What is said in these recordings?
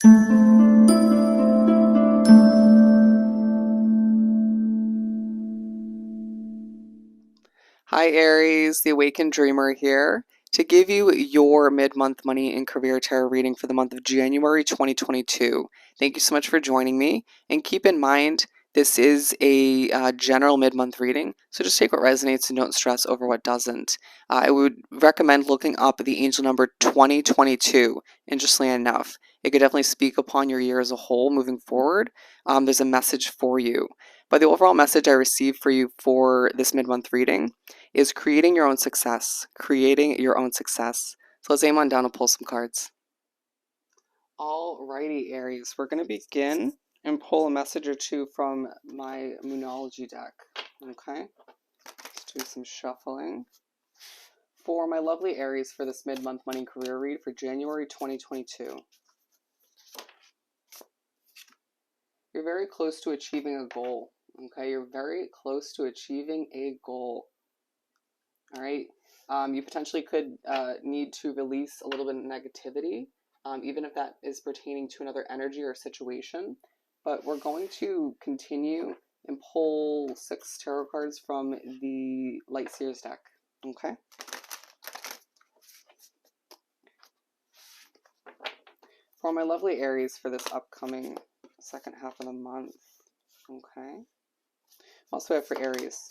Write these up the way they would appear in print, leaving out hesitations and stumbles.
Hi Aries, the Awakened Dreamer here to give you your mid-month money and career tarot reading for the month of January 2022. Thank you so much for joining me, and keep in mind this is a general mid-month reading, so just take what resonates and don't stress over what doesn't. I would recommend looking up the angel number 2022, interestingly enough. It could definitely speak upon your year as a whole moving forward. There's a message for you. But the overall message I received for you for this mid-month reading is creating your own success. Creating your own success. So let's aim on down and pull some cards. Alrighty, Aries, we're going to begin and pull a message or two from my Moonology deck. Okay, let's do some shuffling. For my lovely Aries for this mid-month money career read for January 2022. You're very close to achieving a goal. Okay, you're very close to achieving a goal. All right, you potentially could need to release a little bit of negativity, even if that is pertaining to another energy or situation. But we're going to continue and pull 6 tarot cards from the Light Seers deck. Okay. For my lovely Aries for this upcoming second half of the month. Okay. Also have for Aries.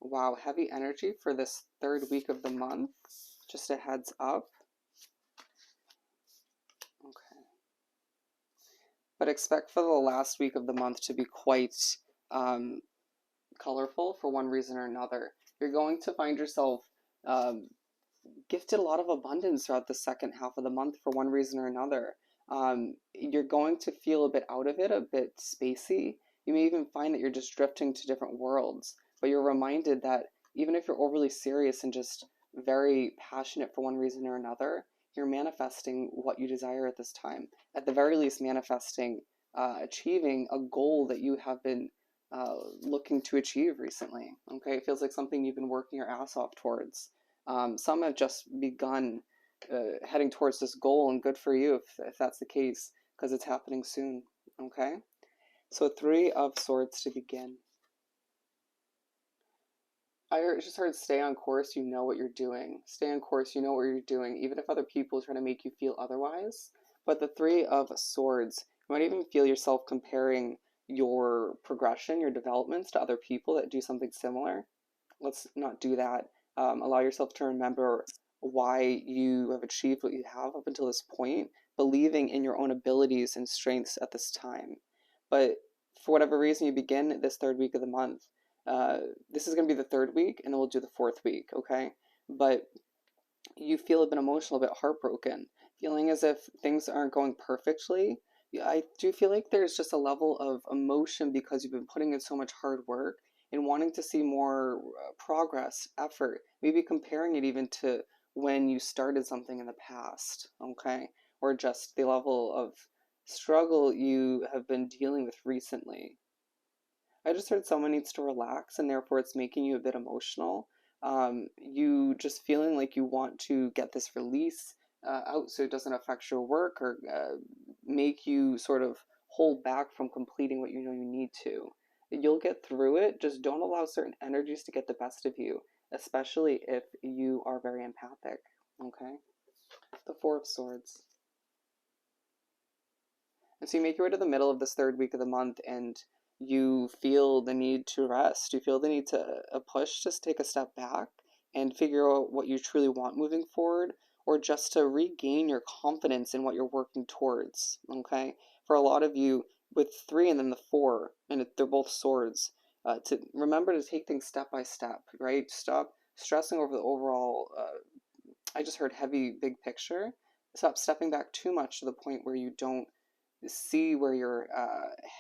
Wow, heavy energy for this third week of the month. Just a heads up. Okay. But expect for the last week of the month to be quite colorful for one reason or another. You're going to find yourself gifted a lot of abundance throughout the second half of the month for one reason or another. You're going to feel a bit out of it, a bit spacey. You may even find that you're just drifting to different worlds. But you're reminded that even if you're overly serious and just very passionate for one reason or another, you're manifesting what you desire at this time. At the very least, manifesting, achieving a goal that you have been looking to achieve recently. Okay, it feels like something you've been working your ass off towards. Some have just begun heading towards this goal, and good for you if that's the case, because it's happening soon. Okay, so 3 of Swords to begin. I just heard stay on course, you know what you're doing. Stay on course, you know what you're doing, even if other people try to make you feel otherwise. But the 3 of Swords, you might even feel yourself comparing your progression, your developments to other people that do something similar. Let's not do that. Allow yourself to remember why you have achieved what you have up until this point, believing in your own abilities and strengths at this time. But for whatever reason, you begin this third week of the month. This is going to be the 3rd week, and then we'll do the 4th week, okay? But you feel a bit emotional, a bit heartbroken, feeling as if things aren't going perfectly. I do feel like there's just a level of emotion because you've been putting in so much hard work and wanting to see more progress, effort, maybe comparing it even to when you started something in the past, okay? Or just the level of struggle you have been dealing with recently. I just heard someone needs to relax, and therefore it's making you a bit emotional. You just feeling like you want to get this release out so it doesn't affect your work or make you sort of hold back from completing what you know you need to. You'll get through it, just don't allow certain energies to get the best of you, especially if you are very empathic, okay? The 4 of Swords. And so you make your way to the middle of this 3rd week of the month, and you feel the need to rest. You feel the need to push, just take a step back and figure out what you truly want moving forward, or just to regain your confidence in what you're working towards, okay? For a lot of you, with 3 and then the 4, and they're both swords, to remember to take things step by step, right? Stop stressing over the overall, I just heard heavy, big picture. Stop stepping back too much to the point where you don't see where you're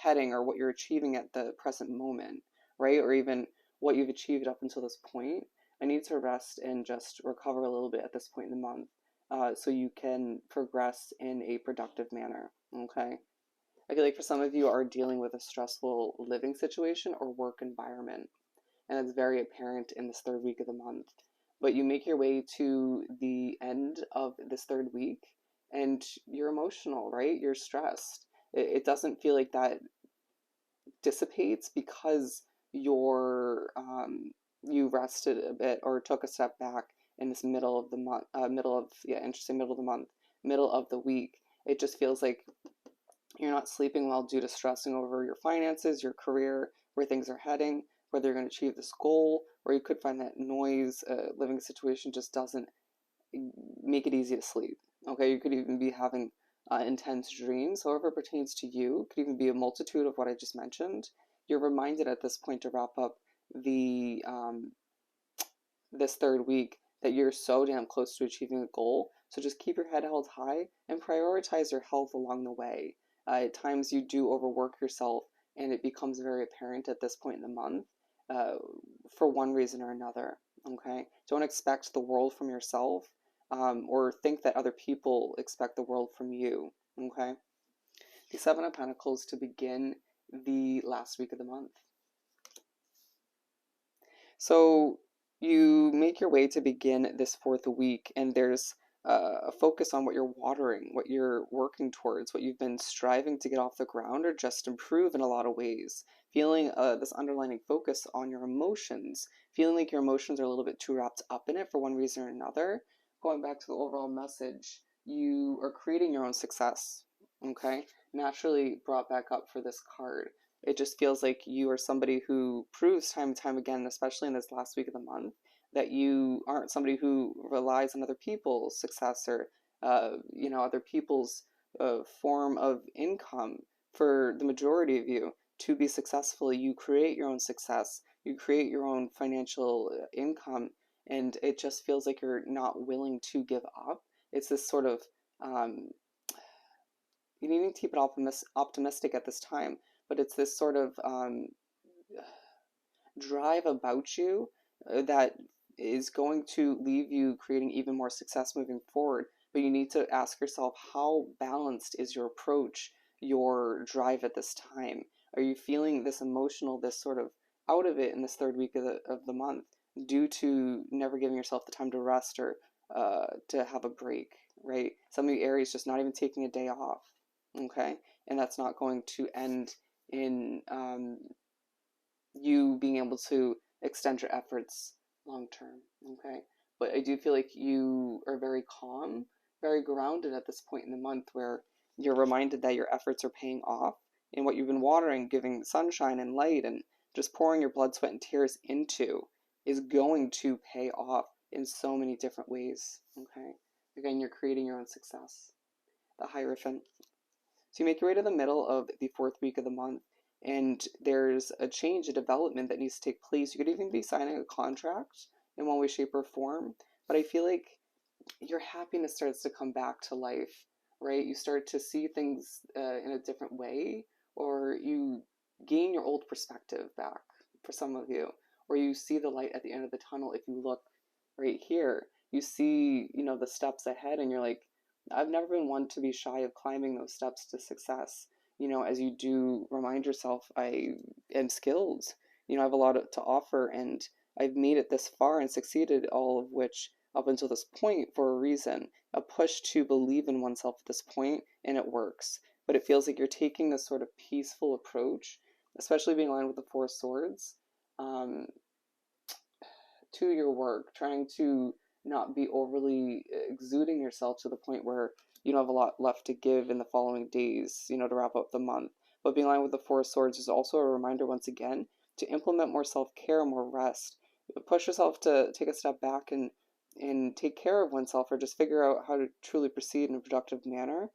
heading or what you're achieving at the present moment, right? Or even what you've achieved up until this point. I need to rest and just recover a little bit at this point in the month so you can progress in a productive manner, okay? I feel like for some of you are dealing with a stressful living situation or work environment, and it's very apparent in this 3rd week of the month. But you make your way to the end of this 3rd week, and you're emotional, right? You're stressed. It doesn't feel like that dissipates because you're you rested a bit or took a step back in this middle of the month, middle of yeah, interesting, middle of the month, middle of the week. It just feels like you're not sleeping well due to stressing over your finances, your career, where things are heading, whether you're going to achieve this goal, or you could find that noise living situation just doesn't make it easy to sleep. Okay, you could even be having intense dreams. However, it pertains to you, it could even be a multitude of what I just mentioned. You're reminded at this point to wrap up the this third week that you're so damn close to achieving a goal. So just keep your head held high and prioritize your health along the way. At times you do overwork yourself, and it becomes very apparent at this point in the month uh, for one reason or another. Okay, don't expect the world from yourself, or think that other people expect the world from you. Okay, the Seven of Pentacles to begin the last week of the month. So you make your way to begin this fourth week, and there's a focus on what you're watering, what you're working towards, what you've been striving to get off the ground or just improve in a lot of ways. Feeling this underlining focus on your emotions, feeling like your emotions are a little bit too wrapped up in it for one reason or another. Going back to the overall message, you are creating your own success. Okay, naturally brought back up for this card. It just feels like you are somebody who proves time and time again, especially in this last week of the month, that you aren't somebody who relies on other people's success or other people's form of income. For the majority of you to be successful, you create your own success, you create your own financial income, and it just feels like you're not willing to give up. It's this sort of um, you need to keep it optimistic at this time, but it's this sort of drive about you that is going to leave you creating even more success moving forward. But you need to ask yourself, how balanced is your approach, your drive at this time? Are you feeling this emotional, this sort of out of it in this third week of the month due to never giving yourself the time to rest or to have a break, right? Some of the Aries just not even taking a day off, okay? And that's not going to end in you being able to extend your efforts long term. Okay. But I do feel like you are very calm, very grounded at this point in the month where you're reminded that your efforts are paying off and what you've been watering, giving sunshine and light and just pouring your blood, sweat, and tears into is going to pay off in so many different ways. Okay. Again, you're creating your own success. The Hierophant. So you make your way to the middle of the fourth week of the month, and there's a change, a development that needs to take place. You could even be signing a contract in one way, shape, or form. But I feel like your happiness starts to come back to life, right? You start to see things in a different way, or you gain your old perspective back for some of you, or you see the light at the end of the tunnel. If you look right here, you see, the steps ahead, and you're like, I've never been one to be shy of climbing those steps to success. As you do remind yourself, I am skilled. I have a lot to offer, and I've made it this far and succeeded, all of which up until this point for a reason, a push to believe in oneself at this point, and it works. But it feels like you're taking this sort of peaceful approach, especially being aligned with the Four Swords, um, to your work, trying to not be overly exuding yourself to the point where you don't have a lot left to give in the following days, to wrap up the month. But being aligned with the Four Swords is also a reminder, once again, to implement more self-care, more rest. Push yourself to take a step back and take care of oneself, or just figure out how to truly proceed in a productive manner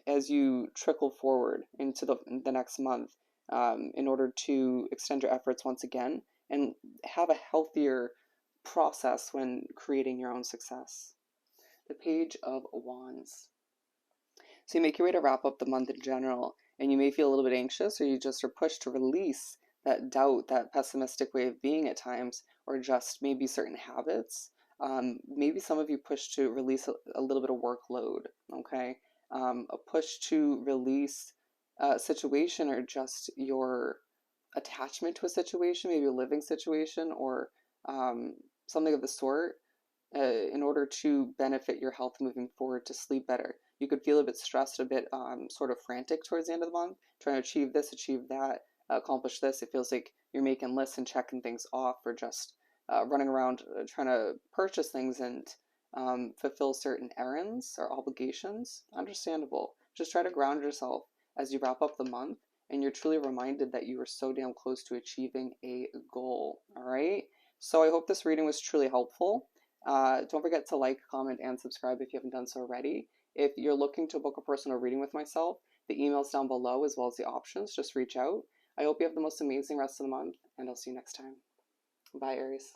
as you trickle forward into the next month, in order to extend your efforts once again and have a healthier process when creating your own success. The Page of Wands. So you make your way to wrap up the month in general, and you may feel a little bit anxious, or you just are pushed to release that doubt, that pessimistic way of being at times, or just maybe certain habits. Maybe some of you push to release a little bit of workload, okay? A push to release a situation, or just your attachment to a situation, maybe a living situation, or something of the sort. in order to benefit your health moving forward, to sleep better. You could feel a bit stressed, a bit sort of frantic towards the end of the month, trying to achieve this, achieve that, accomplish this. It feels like you're making lists and checking things off, or just running around trying to purchase things and fulfill certain errands or obligations. Understandable. Just try to ground yourself as you wrap up the month and you're truly reminded that you are so damn close to achieving a goal. All right. So I hope this reading was truly helpful. Don't forget to like, comment, and subscribe if you haven't done so already. If you're looking to book a personal reading with myself, the email's down below as well as the options. Just reach out. I hope you have the most amazing rest of the month, and I'll see you next time. Bye, Aries.